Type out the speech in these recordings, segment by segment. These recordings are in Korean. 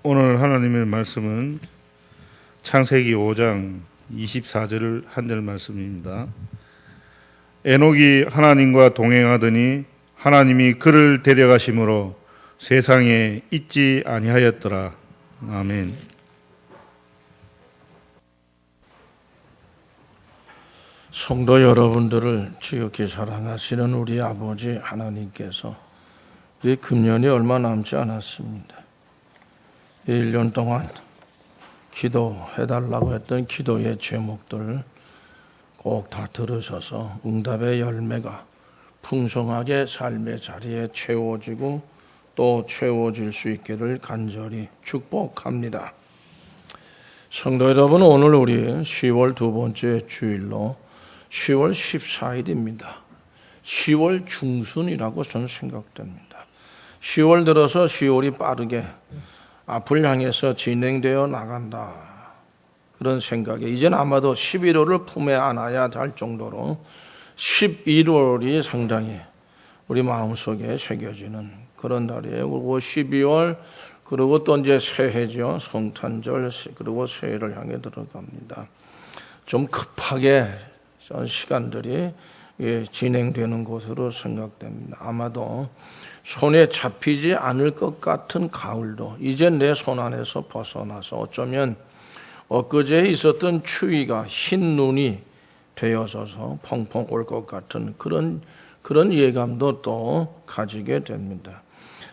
오늘 하나님의 말씀은 창세기 5장 24절 한절 말씀입니다. 에녹이 하나님과 동행하더니 하나님이 그를 데려가심으로 세상에 있지 아니하였더라. 아멘. 성도 여러분들을 지극히 사랑하시는 우리 아버지 하나님께서 우리 금년이 얼마 남지 않았습니다. 1년 동안 기도해달라고 했던 기도의 제목들 꼭 다 들으셔서 응답의 열매가 풍성하게 삶의 자리에 채워지고 또 채워질 수 있기를 간절히 축복합니다. 성도 여러분, 오늘 우리 10월 두 번째 주일로 10월 14일입니다. 10월 중순이라고 저는 생각됩니다. 10월 들어서 10월이 빠르게 앞을 향해서 진행되어 나간다. 그런 생각에 이제는 아마도 11월을 품에 안아야 할 정도로 11월이 상당히 우리 마음속에 새겨지는 그런 달이에요. 그리고 12월 그리고 또 이제 새해죠. 성탄절 그리고 새해를 향해 들어갑니다. 좀 급하게 시간들이 진행되는 것으로 생각됩니다. 아마도 손에 잡히지 않을 것 같은 가을도 이제 내 손 안에서 벗어나서 어쩌면 엊그제 있었던 추위가 흰 눈이 되어서서 펑펑 올 것 같은 그런 예감도 또 가지게 됩니다.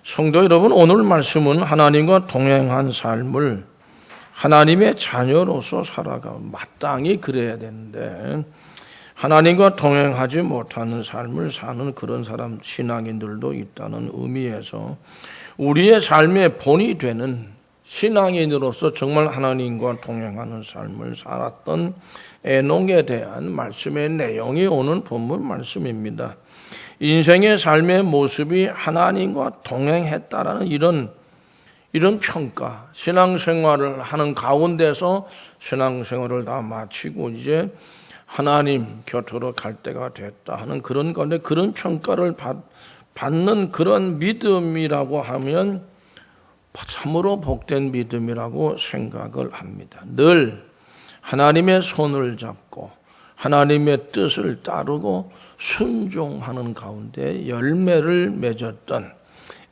성도 여러분, 오늘 말씀은 하나님과 동행한 삶을 하나님의 자녀로서 살아가 마땅히 그래야 되는데 하나님과 동행하지 못하는 삶을 사는 그런 사람 신앙인들도 있다는 의미에서 우리의 삶의 본이 되는 신앙인으로서 정말 하나님과 동행하는 삶을 살았던 에녹에 대한 말씀의 내용이 오는 본문 말씀입니다. 인생의 삶의 모습이 하나님과 동행했다라는 이런 평가, 신앙생활을 하는 가운데서 신앙생활을 다 마치고 이제 하나님 곁으로 갈 때가 됐다 하는 그런 건데, 그런 평가를 받는 그런 믿음이라고 하면 참으로 복된 믿음이라고 생각을 합니다. 늘 하나님의 손을 잡고 하나님의 뜻을 따르고 순종하는 가운데 열매를 맺었던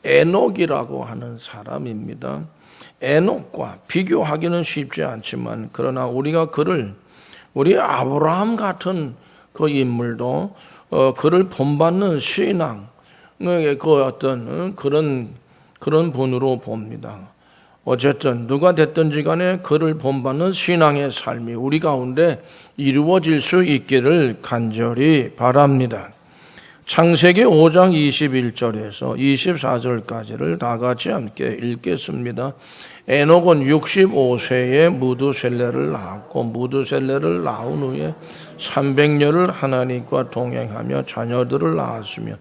에녹이라고 하는 사람입니다. 에녹과 비교하기는 쉽지 않지만 그러나 우리가 우리 아브라함 같은 그 인물도 그를 본받는 신앙, 그 어떤 그런 분으로 봅니다. 어쨌든 누가 됐든지 간에 그를 본받는 신앙의 삶이 우리 가운데 이루어질 수 있기를 간절히 바랍니다. 창세기 5장 21절에서 24절까지를 다 같이 함께 읽겠습니다. 에녹은 65세에 무두셀레를 낳았고 무두셀레를 낳은 후에 300년을 하나님과 동행하며 자녀들을 낳았으며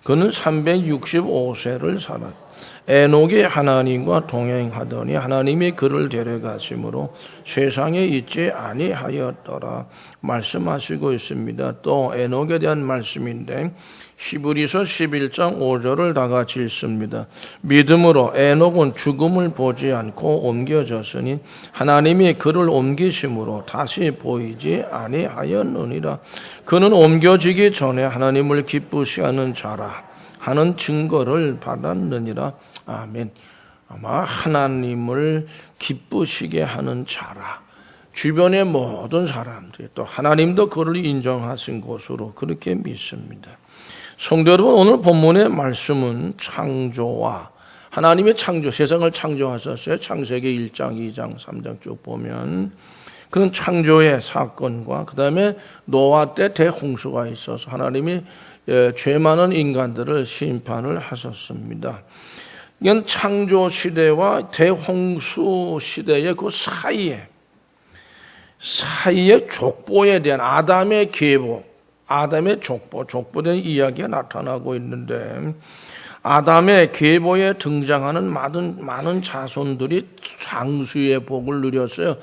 그는 365세를 살았다. 에녹이 하나님과 동행하더니 하나님이 그를 데려가심으로 세상에 있지 아니하였더라 말씀하시고 있습니다. 또 에녹에 대한 말씀인데 히브리서 11장 5절을 다 같이 읽습니다. 믿음으로 에녹은 죽음을 보지 않고 옮겨졌으니 하나님이 그를 옮기심으로 다시 보이지 아니하였느니라. 그는 옮겨지기 전에 하나님을 기쁘시게 하는 자라 하는 증거를 받았느니라. 아멘. 아마 하나님을 기쁘시게 하는 자라. 주변의 모든 사람들이 또 하나님도 그를 인정하신 것으로 그렇게 믿습니다. 성도 여러분, 오늘 본문의 말씀은 창조와 하나님의 창조, 세상을 창조하셨어요. 창세기 1장, 2장, 3장 쭉 보면 그런 창조의 사건과 그 다음에 노아 때 대홍수가 있어서 하나님이 죄 많은 인간들을 심판을 하셨습니다. 이건 창조 시대와 대홍수 시대의 그 사이에 족보에 대한 아담의 계보, 아담의 족보된 이야기가 나타나고 있는데 아담의 계보에 등장하는 많은 자손들이 장수의 복을 누렸어요.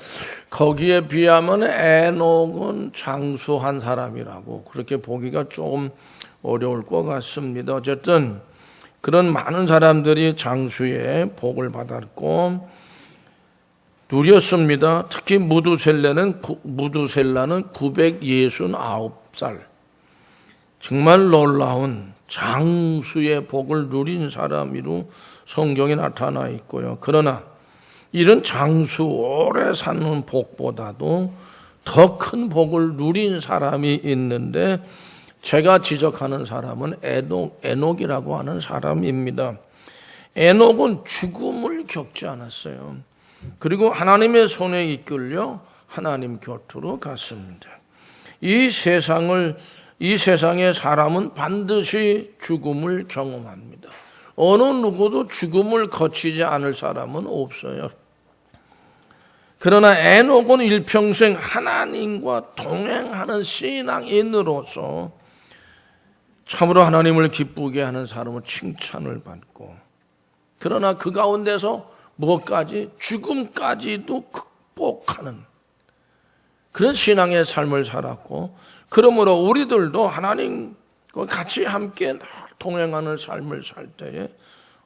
거기에 비하면 에녹은 장수한 사람이라고 그렇게 보기가 조금 어려울 것 같습니다. 어쨌든 그런 많은 사람들이 장수의 복을 받았고 특히 무두셀라는 969살. 정말 놀라운 장수의 복을 누린 사람으로 성경에 나타나 있고요. 그러나 이런 장수 오래 사는 복보다도 더 큰 복을 누린 사람이 있는데 제가 지적하는 사람은 에녹이라고 하는 사람입니다. 에녹은 죽음을 겪지 않았어요. 그리고 하나님의 손에 이끌려 하나님 곁으로 갔습니다. 이 세상의 사람은 반드시 죽음을 경험합니다. 어느 누구도 죽음을 거치지 않을 사람은 없어요. 그러나 에녹은 일평생 하나님과 동행하는 신앙인으로서 참으로 하나님을 기쁘게 하는 사람은 칭찬을 받고, 그러나 그 가운데서 무엇까지? 죽음까지도 극복하는 그런 신앙의 삶을 살았고, 그러므로 우리들도 하나님과 같이 함께 동행하는 삶을 살 때에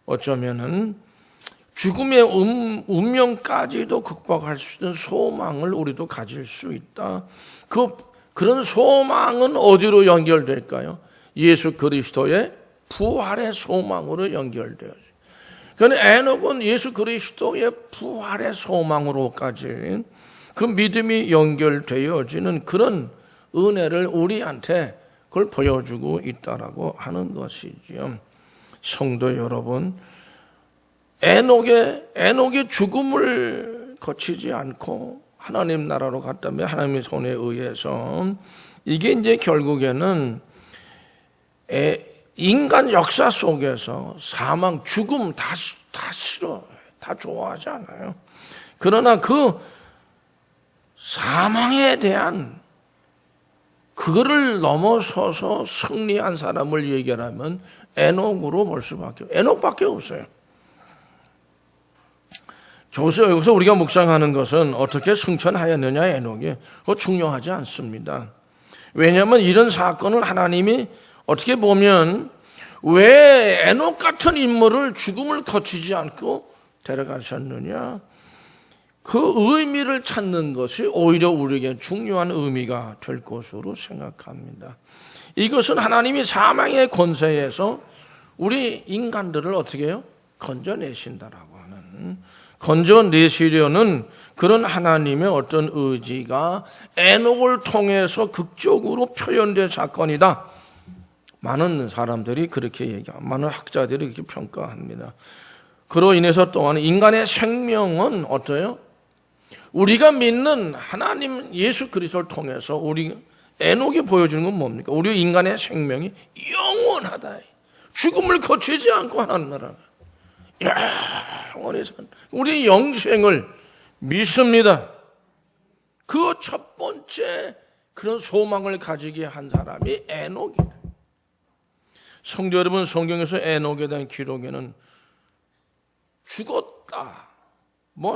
어쩌면은 죽음의 운명까지도 극복할 수 있는 소망을 우리도 가질 수 있다. 그런 소망은 어디로 연결될까요? 예수 그리스도의 부활의 소망으로 연결되어요. 그러니까 에녹은 예수 그리스도의 부활의 소망으로까지 그 믿음이 연결되어지는 그런 은혜를 우리한테 그걸 보여주고 있다라고 하는 것이지요. 성도 여러분, 에녹의 죽음을 거치지 않고 하나님 나라로 갔다면 하나님의 손에 의해서 이게 이제 결국에는 인간 역사 속에서 사망, 죽음 다 싫어요. 다 좋아하지 않아요. 그러나 그 사망에 대한 그거를 넘어서서 승리한 사람을 얘기하면 에녹으로 볼 수밖에, 에녹밖에 없어요. 여기서 우리가 묵상하는 것은 어떻게 승천하였느냐, 에녹이. 그거 중요하지 않습니다. 왜냐하면 이런 사건을 하나님이 어떻게 보면 왜 에녹 같은 인물을 죽음을 거치지 않고 데려가셨느냐, 그 의미를 찾는 것이 오히려 우리에게 중요한 의미가 될 것으로 생각합니다. 이것은 하나님이 사망의 권세에서 우리 인간들을 어떻게 해요? 건져내신다라고 하는, 건져내시려는 그런 하나님의 어떤 의지가 에녹을 통해서 극적으로 표현된 사건이다. 많은 사람들이 그렇게 얘기합니다. 많은 학자들이 그렇게 평가합니다. 그로 인해서 또한 인간의 생명은 어때요? 우리가 믿는 하나님 예수 그리스도를 통해서 우리 에녹이 보여주는 건 뭡니까? 우리 인간의 생명이 영원하다. 죽음을 거치지 않고 하나님 나라가 영원히 산 우리 영생을 믿습니다. 그 첫 번째 그런 소망을 가지게 한 사람이 에녹이다. 성도 여러분, 성경에서 에녹에 대한 기록에는 죽었다,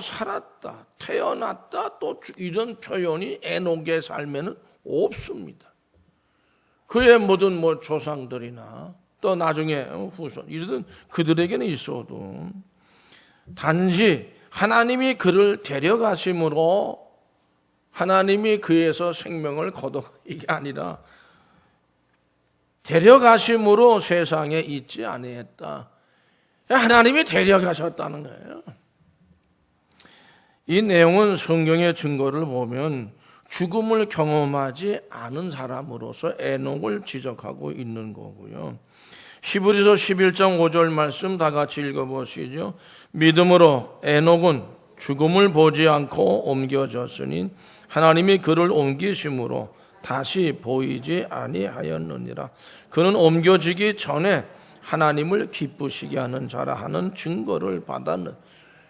살았다, 태어났다, 또 이런 표현이 에녹의 삶에는 없습니다. 그의 모든 조상들이나 또 나중에 후손 이런 그들에게는 있어도 단지 하나님이 그를 데려가심으로 하나님이 그에서 생명을 거둬가 이게 아니라 데려가심으로 세상에 있지 아니했다. 하나님이 데려가셨다는 거예요. 이 내용은 성경의 증거를 보면 죽음을 경험하지 않은 사람으로서 에녹을 지적하고 있는 거고요. 히브리서 11장 5절 말씀 다 같이 읽어보시죠. 믿음으로 에녹은 죽음을 보지 않고 옮겨졌으니 하나님이 그를 옮기심으로 다시 보이지 아니하였느니라. 그는 옮겨지기 전에 하나님을 기쁘시게 하는 자라 하는 증거를 받았는.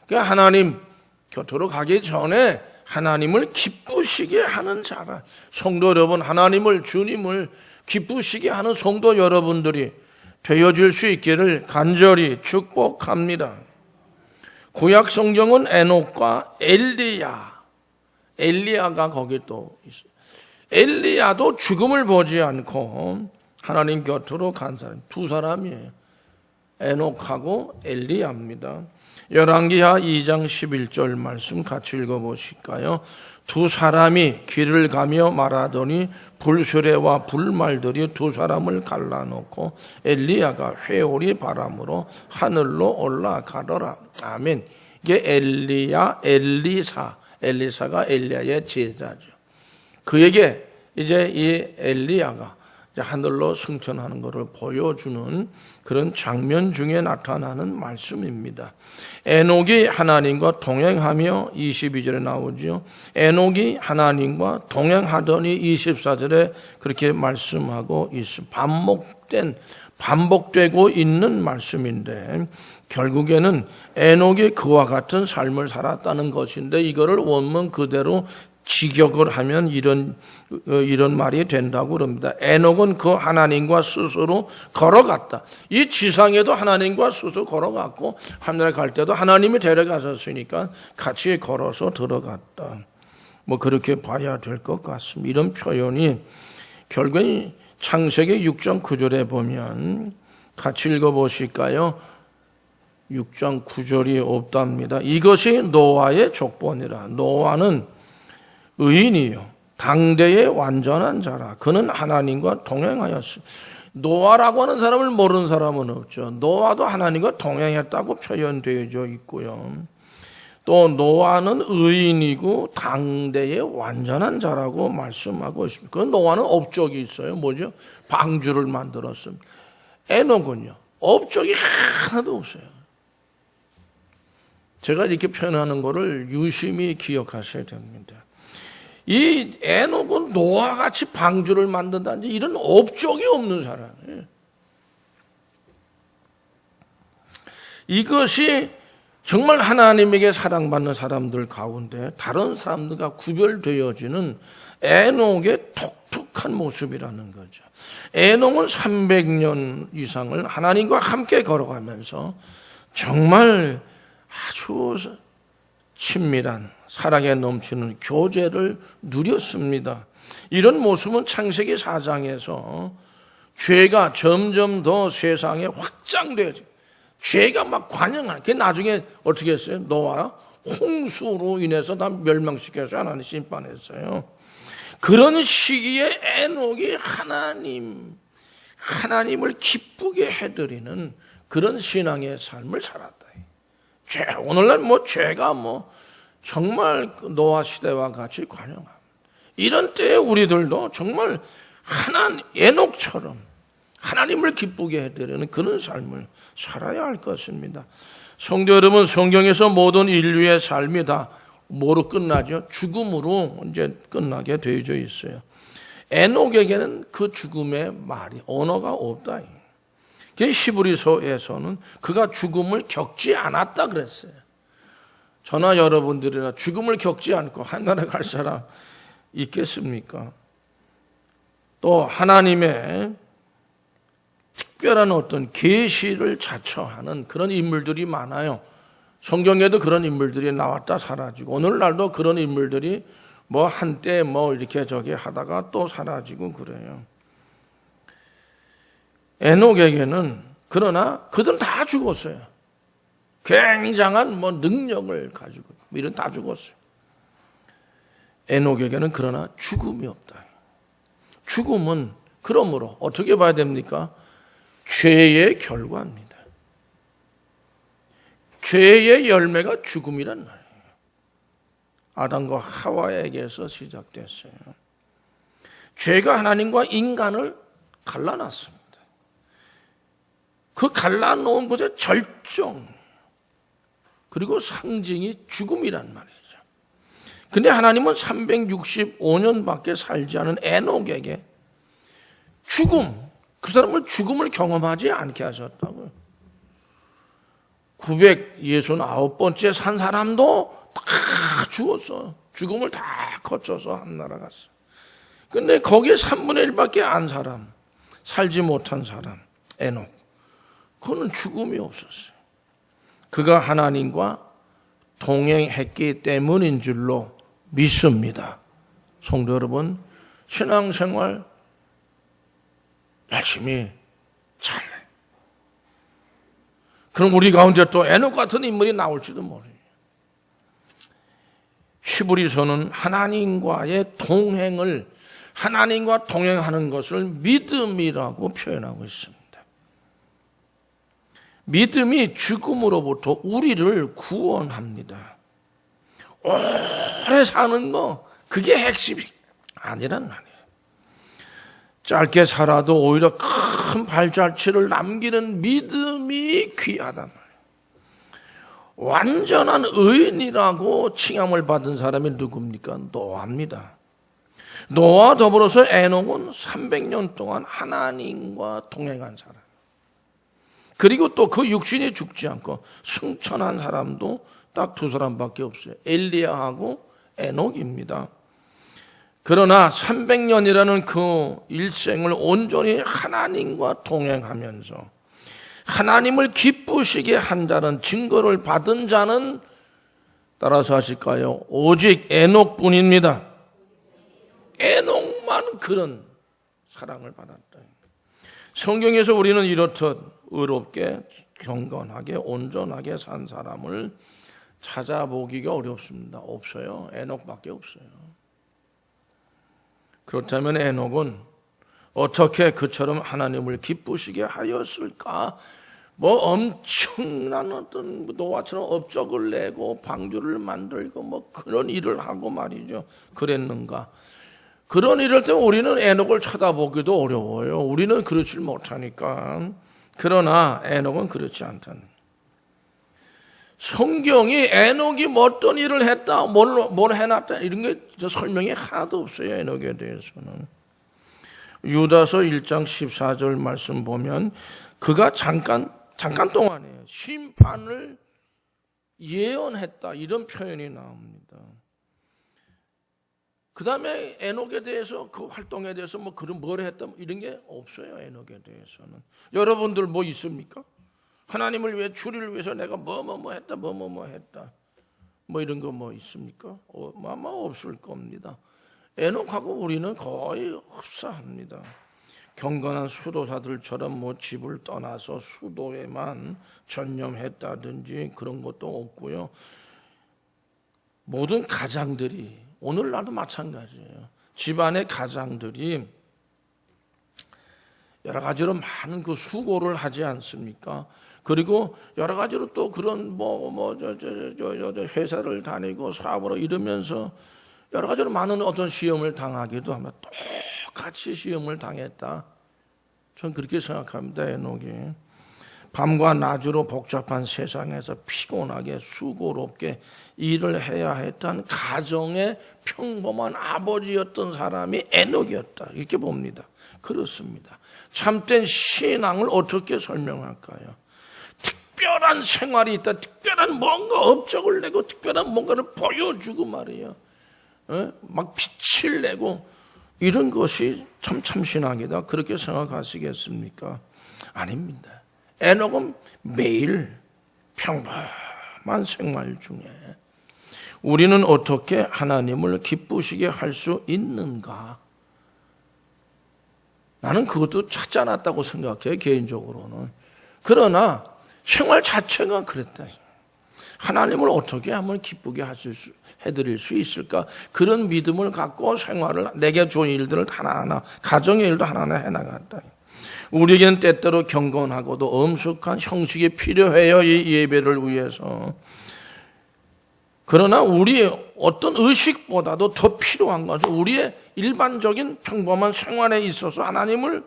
그러니까 하나님 곁으로 가기 전에 하나님을 기쁘시게 하는 자라. 성도 여러분, 하나님을, 주님을 기쁘시게 하는 성도 여러분들이 되어질 수 있기를 간절히 축복합니다. 구약 성경은 에녹과 엘리야가 거기 또 있어요. 엘리야도 죽음을 보지 않고 하나님 곁으로 간 사람, 두 사람이에요. 에녹하고 엘리야입니다. 열왕기하 2장 11절 말씀 같이 읽어보실까요? 두 사람이 길을 가며 말하더니 불수레와 불말들이 두 사람을 갈라놓고 엘리야가 회오리 바람으로 하늘로 올라가더라. 아멘. 이게 엘리사가 엘리야의 제자죠. 그에게 이제 이 엘리야가 하늘로 승천하는 것을 보여주는 그런 장면 중에 나타나는 말씀입니다. 에녹이 하나님과 동행하며 22절에 나오죠. 에녹이 하나님과 동행하더니 24절에 그렇게 말씀하고 있습니다. 반복되고 있는 말씀인데 결국에는 에녹이 그와 같은 삶을 살았다는 것인데 이거를 원문 그대로 직역을 하면 이런 말이 된다고 그럽니다. 에녹은 그 하나님과 스스로 걸어갔다. 이 지상에도 하나님과 스스로 걸어갔고 하늘에 갈 때도 하나님이 데려가셨으니까 같이 걸어서 들어갔다. 뭐 그렇게 봐야 될 것 같습니다. 이런 표현이 결국엔 창세기 6장 9절에 보면 같이 읽어보실까요? 6장 9절이 없답니다. 이것이 노아의 족본이라. 노아는 의인이요 당대의 완전한 자라. 그는 하나님과 동행하였습니다. 노아라고 하는 사람을 모르는 사람은 없죠. 노아도 하나님과 동행했다고 표현되어 있고요. 또 노아는 의인이고 당대의 완전한 자라고 말씀하고 있습니다. 그 노아는 업적이 있어요. 뭐죠? 방주를 만들었습니다. 에녹은요 업적이 하나도 없어요. 제가 이렇게 표현하는 것을 유심히 기억하셔야 됩니다. 이 에녹은 노아같이 방주를 만든다든지 이런 업적이 없는 사람이에요. 이것이 정말 하나님에게 사랑받는 사람들 가운데 다른 사람들과 구별되어지는 에녹의 독특한 모습이라는 거죠. 에녹은 300년 이상을 하나님과 함께 걸어가면서 정말 아주 친밀한 사랑에 넘치는 교제를 누렸습니다. 이런 모습은 창세기 4장에서 죄가 점점 더 세상에 확장되어져. 죄가 막 관영하는. 그 나중에 어떻게 했어요? 노아 홍수로 인해서 다 멸망시켜서 하나님 심판했어요. 그런 시기에 에녹이 하나님을 기쁘게 해드리는 그런 신앙의 삶을 살았다. 오늘날 죄가 정말 노아 시대와 같이 관영합니다. 이런 때에 우리들도 정말 에녹처럼 하나님을 기쁘게 해드리는 그런 삶을 살아야 할 것입니다. 성도 여러분, 성경에서 모든 인류의 삶이 다 뭐로 끝나죠? 죽음으로 이제 끝나게 되어져 있어요. 에녹에게는 그 죽음의 언어가 없다. 히브리서에서는 그가 죽음을 겪지 않았다 그랬어요. 저나 여러분들이나 죽음을 겪지 않고 하늘에 갈 사람 있겠습니까? 또 하나님의 특별한 어떤 계시를 자처하는 그런 인물들이 많아요. 성경에도 그런 인물들이 나왔다 사라지고 오늘날도 그런 인물들이 한때 이렇게 저기 하다가 또 사라지고 그래요. 에녹에게는 그러나 그들은 다 죽었어요. 굉장한 능력을 가지고 이런 다 죽었어요. 에녹에게는 그러나 죽음이 없다. 죽음은 그러므로 어떻게 봐야 됩니까? 죄의 결과입니다. 죄의 열매가 죽음이란 말이에요. 아담과 하와에게서 시작됐어요. 죄가 하나님과 인간을 갈라놨습니다. 그 갈라놓은 것의 절정 그리고 상징이 죽음이란 말이죠. 근데 하나님은 365년밖에 살지 않은 에녹에게 그 사람을 죽음을 경험하지 않게 하셨다고요. 969번째 산 사람도 다 죽었어. 죽음을 다 거쳐서 한나라 갔어. 근데 거기에 3분의 1밖에 안 살지 못한 사람, 에녹. 그거는 죽음이 없었어요. 그가 하나님과 동행했기 때문인 줄로 믿습니다. 성도 여러분, 신앙생활 열심히 잘. 그럼 우리 가운데 또 에녹 같은 인물이 나올지도 모르요. 히브리서는 하나님과의 동행을, 하나님과 동행하는 것을 믿음이라고 표현하고 있습니다. 믿음이 죽음으로부터 우리를 구원합니다. 오래 사는 거, 그게 핵심이 아니란 말이에요. 짧게 살아도 오히려 큰 발자취를 남기는 믿음이 귀하단 말이에요. 완전한 의인이라고 칭함을 받은 사람이 누굽니까? 노아입니다. 노아와 더불어서 에녹은 300년 동안 하나님과 동행한 사람. 그리고 또 그 육신이 죽지 않고 승천한 사람도 딱 두 사람밖에 없어요. 엘리야하고 에녹입니다. 그러나 300년이라는 그 일생을 온전히 하나님과 동행하면서 하나님을 기쁘시게 한다는 증거를 받은 자는 따라서 하실까요? 오직 에녹뿐입니다. 에녹만 그런 사랑을 받았다. 성경에서 우리는 이렇듯 의롭게 경건하게 온전하게 산 사람을 찾아보기가 어렵습니다. 없어요. 에녹밖에 없어요. 그렇다면 에녹은 어떻게 그처럼 하나님을 기쁘시게 하였을까? 뭐 엄청난 어떤 노아처럼 업적을 내고 방주를 만들고 뭐 그런 일을 하고 말이죠. 그랬는가? 그런 일을 때문에 우리는 에녹을 쳐다보기도 어려워요. 우리는 그렇지 못하니까. 그러나 에녹은 그렇지 않다는. 성경이 에녹이 뭐 어떤 일을 했다, 뭘 해놨다 이런 게 설명이 하나도 없어요. 에녹에 대해서는. 유다서 1장 14절 말씀 보면 그가 잠깐 동안에 심판을 예언했다 이런 표현이 나옵니다. 그 다음에 에녹에 대해서 그 활동에 대해서 뭐 그런 뭘 했다 이런 게 없어요. 에녹에 대해서는. 여러분들 뭐 있습니까? 하나님을 위해 주를 위해서 내가 뭐 했다 뭐 이런 거 뭐 있습니까? 아마 없을 겁니다. 에녹하고 우리는 거의 흡사합니다. 경건한 수도사들처럼 뭐 집을 떠나서 수도에만 전념했다든지 그런 것도 없고요. 모든 가장들이 오늘날도 마찬가지예요. 집안의 가장들이 여러 가지로 많은 그 수고를 하지 않습니까? 그리고 여러 가지로 또 그런 회사를 다니고 사업으로 이러면서 여러 가지로 많은 어떤 시험을 당하기도 하면 똑같이 시험을 당했다. 전 그렇게 생각합니다. 에녹이 밤과 낮으로 복잡한 세상에서 피곤하게 수고롭게 일을 해야 했던 가정의 평범한 아버지였던 사람이 에녹이었다. 이렇게 봅니다. 그렇습니다. 참된 신앙을 어떻게 설명할까요? 특별한 생활이 있다. 특별한 뭔가 업적을 내고 특별한 뭔가를 보여주고 말이에요. 막 빛을 내고 이런 것이 참신앙이다. 그렇게 생각하시겠습니까? 아닙니다. 에녹은 매일 평범한 생활 중에 우리는 어떻게 하나님을 기쁘시게 할 수 있는가? 나는 그것도 찾지 않았다고 생각해요. 개인적으로는. 그러나 생활 자체가 그랬다. 하나님을 어떻게 하면 기쁘게 해드릴 수 있을까? 그런 믿음을 갖고 생활을 내게 좋은 일들을 하나하나 가정의 일도 하나하나 해나갔다. 우리에게는 때때로 경건하고도 엄숙한 형식이 필요해요. 이 예배를 위해서. 그러나 우리의 어떤 의식보다도 더 필요한 것은 우리의 일반적인 평범한 생활에 있어서 하나님을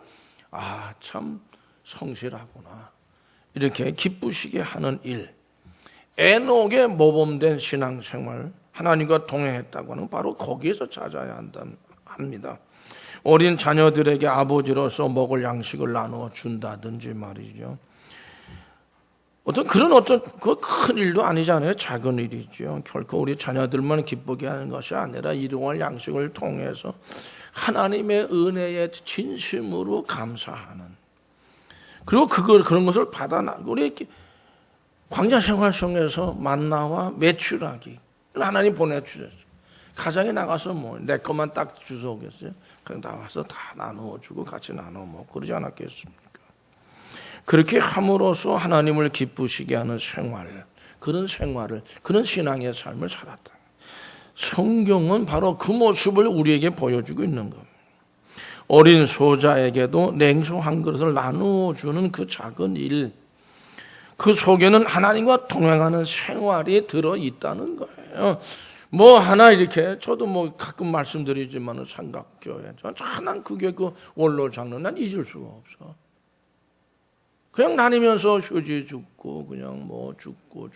참 성실하구나 이렇게 기쁘시게 하는 일. 에녹의 모범된 신앙생활, 하나님과 동행했다고 하는 바로 거기에서 찾아야 합니다. 어린 자녀들에게 아버지로서 먹을 양식을 나누어 준다든지 말이죠. 그 큰 일도 아니잖아요. 작은 일이죠. 결코 우리 자녀들만 기쁘게 하는 것이 아니라 일용할 양식을 통해서 하나님의 은혜에 진심으로 감사하는. 그리고 그런 것을 우리 광야 생활 속에서 만나와 메추라기 하나님 보내주셨어요. 가정에 나가서 내 것만 딱 주워오겠어요? 그냥 나와서 다 나누어주고 같이 나눠 먹고 그러지 않았겠습니까? 그렇게 함으로써 하나님을 기쁘시게 하는 생활, 그런 신앙의 삶을 살았다. 성경은 바로 그 모습을 우리에게 보여주고 있는 겁니다. 어린 소자에게도 냉소 한 그릇을 나누어주는 그 작은 일, 그 속에는 하나님과 동행하는 생활이 들어있다는 거예요. 뭐 하나 이렇게 저도 뭐 가끔 말씀드리지만 삼각교회 난 그게 그 원로 장로 난 잊을 수가 없어. 그냥 다니면서 휴지 줍고 그냥 뭐 줍고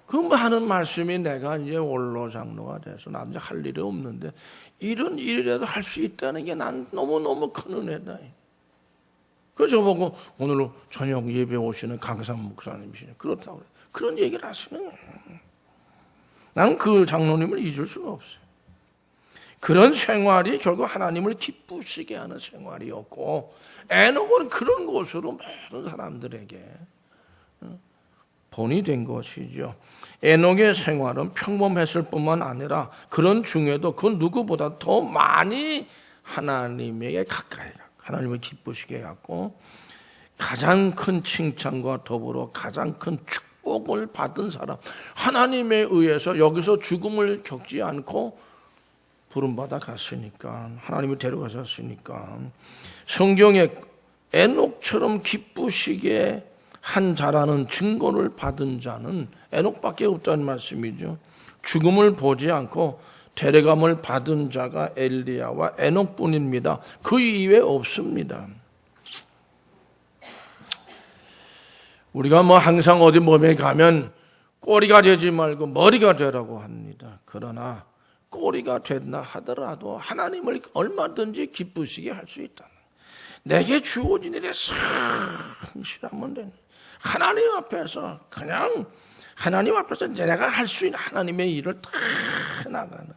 그 하는 말씀이 내가 이제 원로 장로가 돼서 난 이제 할 일이 없는데 이런 일이라도 할 수 있다는 게 난 너무너무 큰 은혜다. 그래서 저보고 오늘 저녁 예배 오시는 강산 목사님이시네. 그렇다고 그래. 그런 얘기를 하시는 거예요. 난 그 장로님을 잊을 수가 없어요. 그런 생활이 결국 하나님을 기쁘시게 하는 생활이었고, 에녹은 그런 곳으로 모든 사람들에게 본이 된 것이죠. 에녹의 생활은 평범했을 뿐만 아니라 그런 중에도 그 누구보다 더 많이 하나님에게 가까이 가, 하나님을 기쁘시게 했고, 가장 큰 칭찬과 더불어 가장 큰 축복을 받은 사람, 하나님에 의해서 여기서 죽음을 겪지 않고 부름받아 갔으니까, 하나님이 데려가셨으니까, 성경에 에녹처럼 기쁘시게 한 자라는 증거를 받은 자는 에녹밖에 없다는 말씀이죠. 죽음을 보지 않고 데려감을 받은 자가 엘리야와 에녹뿐입니다. 그 이외에 없습니다. 우리가 뭐 항상 어디 몸에 가면 꼬리가 되지 말고 머리가 되라고 합니다. 그러나 꼬리가 된다 하더라도 하나님을 얼마든지 기쁘시게 할 수 있다. 내게 주어진 일에 성실하면 되는, 하나님 앞에서 그냥 하나님 앞에서 내가 할 수 있는 하나님의 일을 다 해나가는,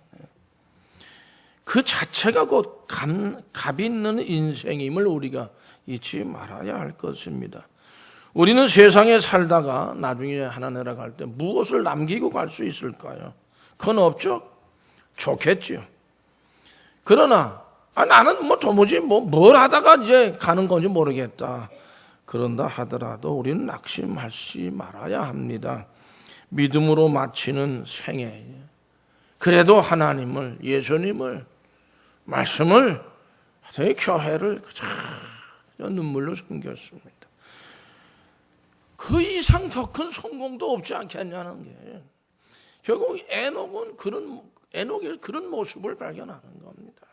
그 자체가 곧 값 있는 인생임을 우리가 잊지 말아야 할 것입니다. 우리는 세상에 살다가 나중에 하나님나라 갈 때 무엇을 남기고 갈 수 있을까요? 그건 없죠. 좋겠지요. 그러나 나는 뭐 도무지 뭘 하다가 이제 가는 건지 모르겠다. 그런다 하더라도 우리는 낙심하지 말아야 합니다. 믿음으로 마치는 생애, 그래도 하나님을, 예수님을, 말씀을, 교회를 눈물로 숨겼습니다. 그 이상 더 큰 성공도 없지 않겠냐는 게, 결국 에녹의 그런 모습을 발견하는 겁니다.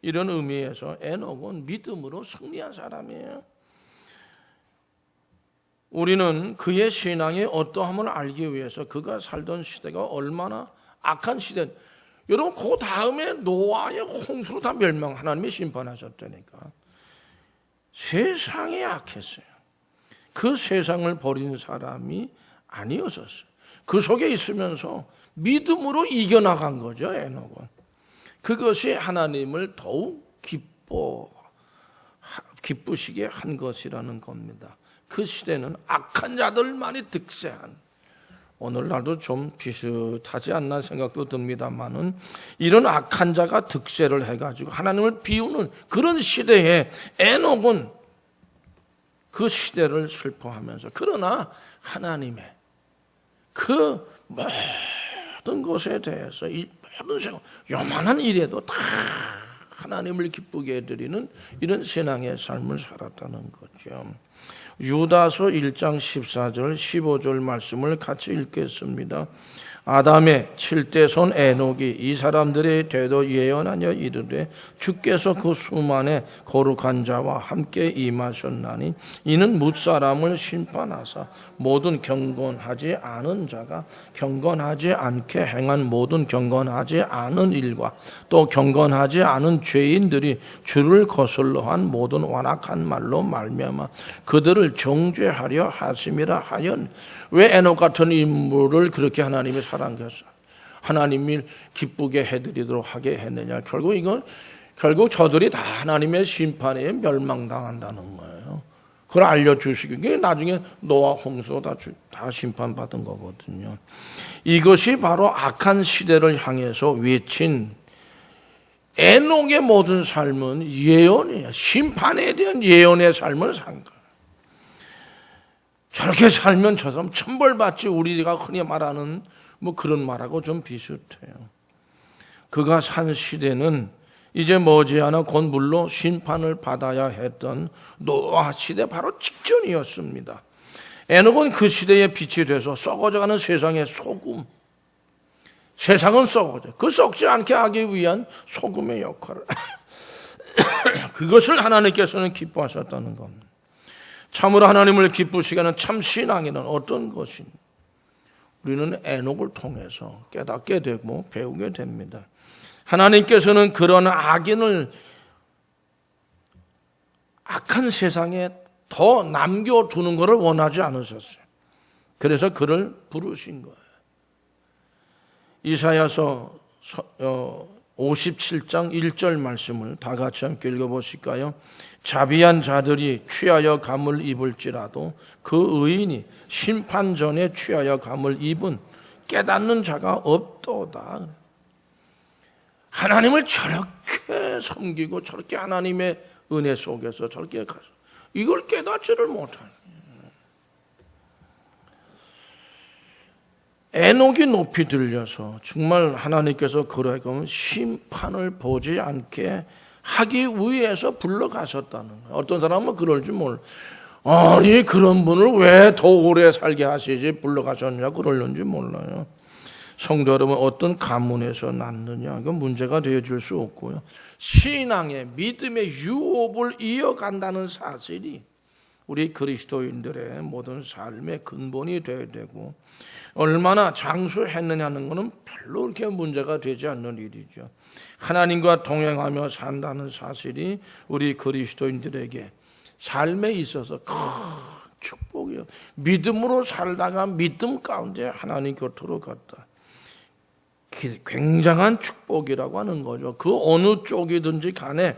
이런 의미에서 에녹은 믿음으로 승리한 사람이에요. 우리는 그의 신앙이 어떠함을 알기 위해서 그가 살던 시대가 얼마나 악한 시대, 여러분 그 다음에 노아의 홍수로 다 하나님이 심판하셨다니까. 세상이 악했어요. 그 세상을 버린 사람이 아니었었어요. 그 속에 있으면서 믿음으로 이겨나간 거죠, 에녹은. 그것이 하나님을 더욱 기쁘시게 한 것이라는 겁니다. 그 시대는 악한 자들만이 득세한, 오늘날도 좀 비슷하지 않나 생각도 듭니다만은, 이런 악한 자가 득세를 해가지고 하나님을 비우는 그런 시대에 에녹은 그 시대를 슬퍼하면서, 그러나 하나님의 그 모든 것에 대해서, 이 모든 생각, 요만한 일에도 다 하나님을 기쁘게 해드리는 이런 신앙의 삶을 살았다는 거죠. 유다서 1장 14절 15절 말씀을 같이 읽겠습니다. 아담의 7대 손 에녹이 이 사람들의 되도 예언하여 이르되 주께서 그 수만의 거룩한 자와 함께 임하셨나니 이는 뭇사람을 심판하사 모든 경건하지 않은 자가 경건하지 않게 행한 모든 경건하지 않은 일과 또 경건하지 않은 죄인들이 주를 거슬러 한 모든 완악한 말로 말미암아 그들을 정죄하려 하심이라 하연. 왜 에녹 같은 인물을 그렇게 하나님이 사랑했어요? 하나님이 기쁘게 해드리도록 하게 했느냐? 결국 저들이 다 하나님의 심판에 멸망당한다는 거예요. 그걸 알려주시기 위해 나중에 노아 홍수 다 심판받은 거거든요. 이것이 바로 악한 시대를 향해서 외친 에녹의 모든 삶은 예언이에요. 심판에 대한 예언의 삶을 산 거예요. 저렇게 살면 저 사람 천벌받지, 우리가 흔히 말하는 뭐 그런 말하고 좀 비슷해요. 그가 산 시대는 이제 머지않아 곧 물로 심판을 받아야 했던 노아 시대 바로 직전이었습니다. 에녹은 그 시대의 빛이 돼서 썩어져가는 세상의 소금, 세상은 썩어져. 그 썩지 않게 하기 위한 소금의 역할을 그것을 하나님께서는 기뻐하셨다는 겁니다. 참으로 하나님을 기쁘시게 하는 참 신앙이란 어떤 것인지 우리는 에녹을 통해서 깨닫게 되고 배우게 됩니다. 하나님께서는 그런 악인을 악한 세상에 더 남겨두는 것을 원하지 않으셨어요. 그래서 그를 부르신 거예요. 이사야서 57장 1절 말씀을 다 같이 함께 읽어보실까요? 자비한 자들이 취하여 감을 입을지라도 그 의인이 심판 전에 취하여 감을 입은 깨닫는 자가 없도다. 하나님을 저렇게 섬기고 저렇게 하나님의 은혜 속에서 저렇게 가서 이걸 깨닫지를 못하는, 에녹이 높이 들려서 정말 하나님께서 그러면 심판을 보지 않게 하기 위해서 불러가셨다는 거예요. 어떤 사람은 그럴 줄 몰라. 아니 그런 분을 왜 더 오래 살게 하시지 불러가셨냐 그러는지 몰라요. 성도 여러분, 어떤 가문에서 낳느냐 이건 문제가 되어줄 수 없고요. 신앙의 믿음의 유업을 이어간다는 사실이 우리 그리스도인들의 모든 삶의 근본이 되어야 되고, 얼마나 장수했느냐는 것은 별로 그렇게 문제가 되지 않는 일이죠. 하나님과 동행하며 산다는 사실이 우리 그리스도인들에게 삶에 있어서 큰 축복이에요. 믿음으로 살다가 믿음 가운데 하나님 곁으로 갔다. 굉장한 축복이라고 하는 거죠. 그 어느 쪽이든지 간에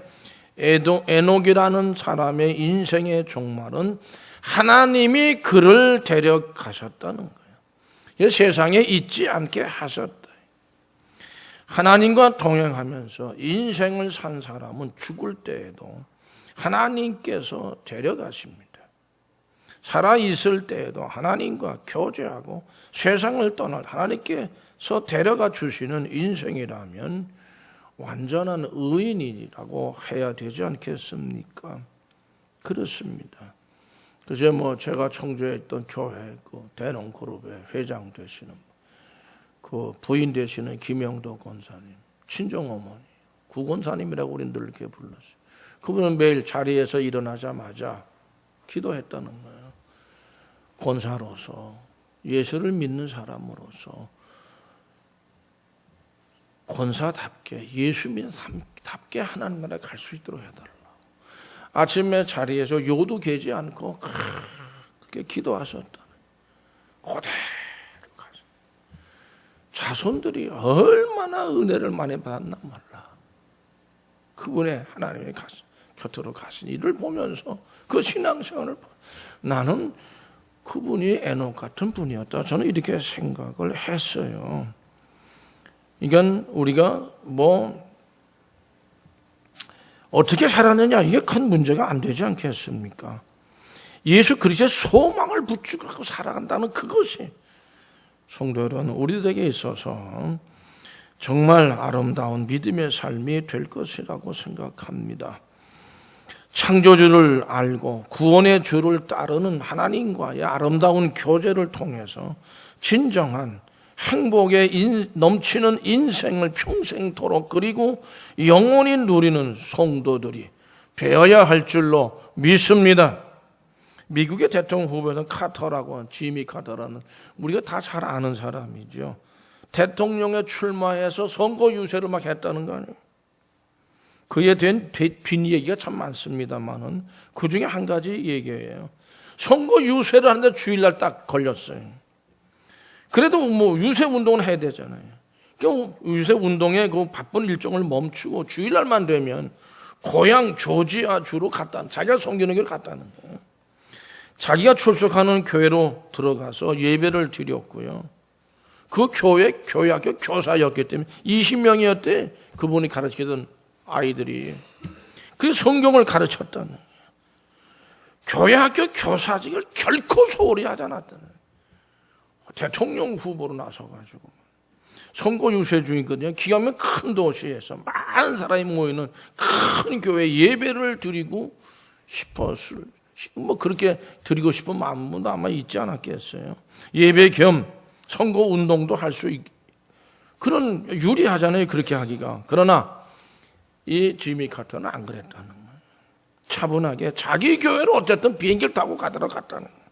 에녹이라는 사람의 인생의 종말은 하나님이 그를 데려가셨다는 거예요. 세상에 있지 않게 하셨다. 하나님과 동행하면서 인생을 산 사람은 죽을 때에도 하나님께서 데려가십니다. 살아있을 때에도 하나님과 교제하고 세상을 떠날 하나님께서 데려가 주시는 인생이라면 완전한 의인이라고 해야 되지 않겠습니까? 그렇습니다. 그제 제가 청주했던 교회 그 대농그룹의 회장 되시는 그 부인 되시는 김영도 권사님, 친정어머니, 구권사님이라고 우리는 늘 이렇게 불렀어요. 그분은 매일 자리에서 일어나자마자 기도했다는 거예요. 권사로서, 예수를 믿는 사람으로서 권사답게, 예수 믿는 사람답게 하나님 나라에 갈 수 있도록 해달라. 아침에 자리에서 요도 개지 않고 그렇게 기도하셨다. 그대로 가서 자손들이 얼마나 은혜를 많이 받았나 몰라. 그분의 하나님의 곁으로 가신 일을 보면서 그 신앙생활을 나는 그분이 에녹 같은 분이었다. 저는 이렇게 생각을 했어요. 이건 우리가 어떻게 살았느냐 이게 큰 문제가 안 되지 않겠습니까? 예수 그리스도의 소망을 붙잡고 살아간다는 그것이 성도 여러분 우리들에게 있어서 정말 아름다운 믿음의 삶이 될 것이라고 생각합니다. 창조주를 알고 구원의 주를 따르는 하나님과의 아름다운 교제를 통해서 진정한 행복에 넘치는 인생을 평생토록 그리고 영원히 누리는 성도들이 되어야 할 줄로 믿습니다. 미국의 대통령 후보는 카터라고, 지미 카터라는 우리가 다 잘 아는 사람이죠. 대통령에 출마해서 선거 유세를 막 했다는 거 아니에요. 그에 된 뒷얘기가 참 많습니다만은 그 중에 한 가지 얘기예요. 선거 유세를 하는데 주일날 딱 걸렸어요. 그래도 유세 운동은 해야 되잖아요. 그러니까 유세 운동에 그 바쁜 일정을 멈추고 주일날만 되면 고향 조지아주로 자기가 섬기는 길을 갔다는 거예요. 자기가 출석하는 교회로 들어가서 예배를 드렸고요. 그 교회 교회학교 교사였기 때문에 20명이었대. 그분이 가르치던 아이들이. 그 성경을 가르쳤다는 거예요. 교회 학교 교사직을 결코 소홀히 하지 않았다는 거예요. 대통령 후보로 나서가지고 선거 유세 중이거든요. 기가 막힌 큰 도시에서 많은 사람이 모이는 큰 교회 예배를 드리고 싶었을, 뭐 그렇게 드리고 싶은 마음도 아마 있지 않았겠어요. 예배 겸 선거 운동도 할 수 그런 유리하잖아요. 그렇게 하기가. 그러나 이 지미 카터는 안 그랬다는 거예요. 차분하게 자기 교회로 어쨌든 비행기를 타고 가도록 갔다는 거예요.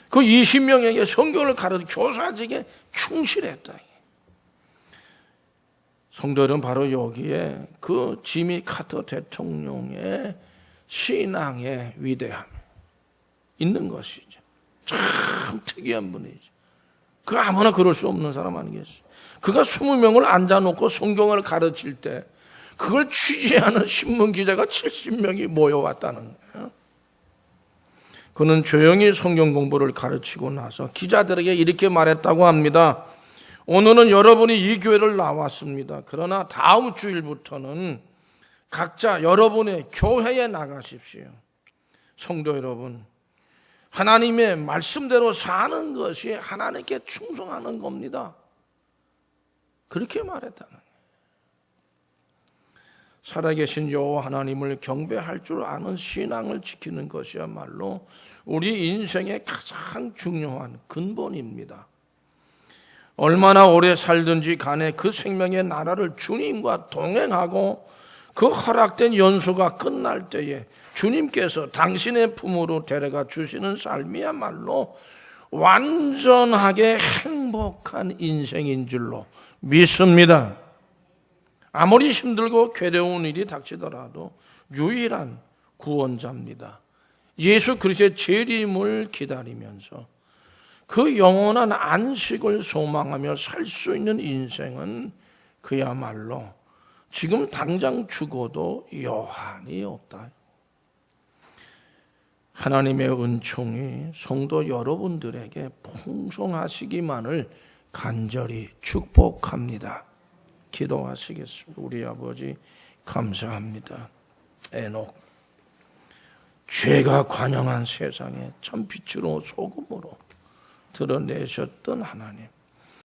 그 20명에게 성경을 가르쳐 교사직에 충실했다. 성도들은 바로 여기에 그 지미 카터 대통령의 신앙의 위대함이 있는 것이죠. 참 특이한 분이죠. 그 아무나 그럴 수 없는 사람 아니겠어요. 그가 20명을 앉아놓고 성경을 가르칠 때 그걸 취재하는 신문기자가 70명이 모여왔다는 거예요. 그는 조용히 성경 공부를 가르치고 나서 기자들에게 이렇게 말했다고 합니다. 오늘은 여러분이 이 교회를 나왔습니다. 그러나 다음 주일부터는 각자 여러분의 교회에 나가십시오. 성도 여러분, 하나님의 말씀대로 사는 것이 하나님께 충성하는 겁니다. 그렇게 말했다는 거예요. 살아계신 여호와 하나님을 경배할 줄 아는 신앙을 지키는 것이야말로 우리 인생의 가장 중요한 근본입니다. 얼마나 오래 살든지 간에 그 생명의 나라를 주님과 동행하고 그 허락된 연수가 끝날 때에 주님께서 당신의 품으로 데려가 주시는 삶이야말로 완전하게 행복한 인생인 줄로 믿습니다. 아무리 힘들고 괴로운 일이 닥치더라도 유일한 구원자입니다. 예수 그리스도의 재림을 기다리면서 그 영원한 안식을 소망하며 살 수 있는 인생은 그야말로 지금 당장 죽어도 여한이 없다. 하나님의 은총이 성도 여러분들에게 풍성하시기만을 간절히 축복합니다. 기도하시겠습니다. 우리 아버지 감사합니다. 에녹, 죄가 관영한 세상에 참 빛으로 소금으로 드러내셨던 하나님,